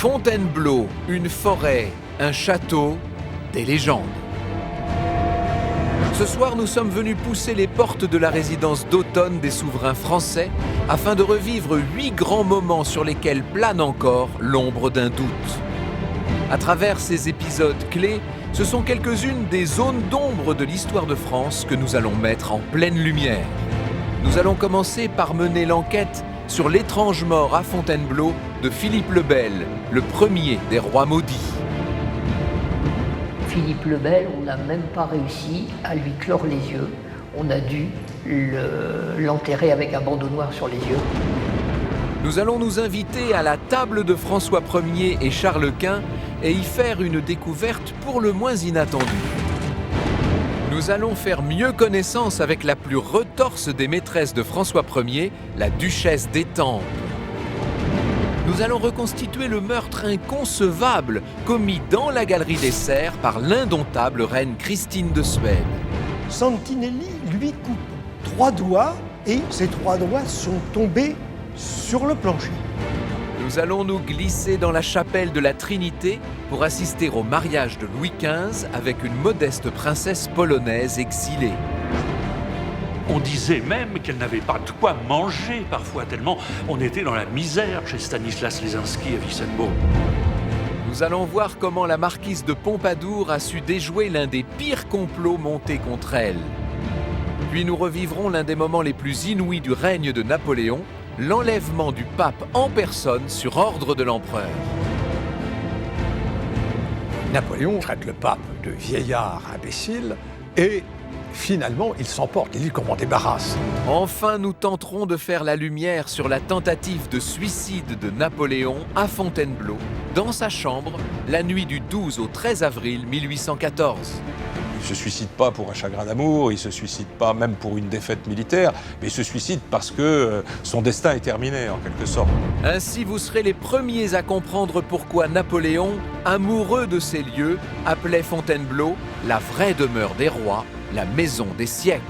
Fontainebleau, une forêt, un château, des légendes. Ce soir, nous sommes venus pousser les portes de la résidence d'automne des souverains français afin de revivre 8 grands moments sur lesquels plane encore l'ombre d'un doute. À travers ces épisodes clés, ce sont quelques-unes des zones d'ombre de l'histoire de France que nous allons mettre en pleine lumière. Nous allons commencer par mener l'enquête sur l'étrange mort à Fontainebleau de Philippe le Bel, le premier des rois maudits. Philippe le Bel, on n'a même pas réussi à lui clore les yeux. On a dû l'enterrer avec un bandeau noir sur les yeux. Nous allons nous inviter à la table de François Ier et Charles Quint et y faire une découverte pour le moins inattendue. Nous allons faire mieux connaissance avec la plus retorse des maîtresses de François Ier, la duchesse d'Étampes. Nous allons reconstituer le meurtre inconcevable commis dans la galerie des Serres par l'indomptable reine Christine de Suède. Santinelli lui coupe 3 doigts et ces 3 doigts sont tombés sur le plancher. Nous allons nous glisser dans la chapelle de la Trinité pour assister au mariage de Louis XV avec une modeste princesse polonaise exilée. On disait même qu'elle n'avait pas de quoi manger parfois, tellement on était dans la misère chez Stanislas Lesinski à Wissembourg. Nous allons voir comment la marquise de Pompadour a su déjouer l'un des pires complots montés contre elle. Puis nous revivrons l'un des moments les plus inouïs du règne de Napoléon, l'enlèvement du pape en personne sur ordre de l'empereur. Napoléon traite le pape de vieillard imbécile et finalement il s'emporte, il dit qu'on m'en débarrasse. Enfin, nous tenterons de faire la lumière sur la tentative de suicide de Napoléon à Fontainebleau, dans sa chambre, la nuit du 12 au 13 avril 1814. Il ne se suicide pas pour un chagrin d'amour, il ne se suicide pas même pour une défaite militaire, mais il se suicide parce que son destin est terminé, en quelque sorte. Ainsi, vous serez les premiers à comprendre pourquoi Napoléon, amoureux de ces lieux, appelait Fontainebleau la vraie demeure des rois, la maison des siècles.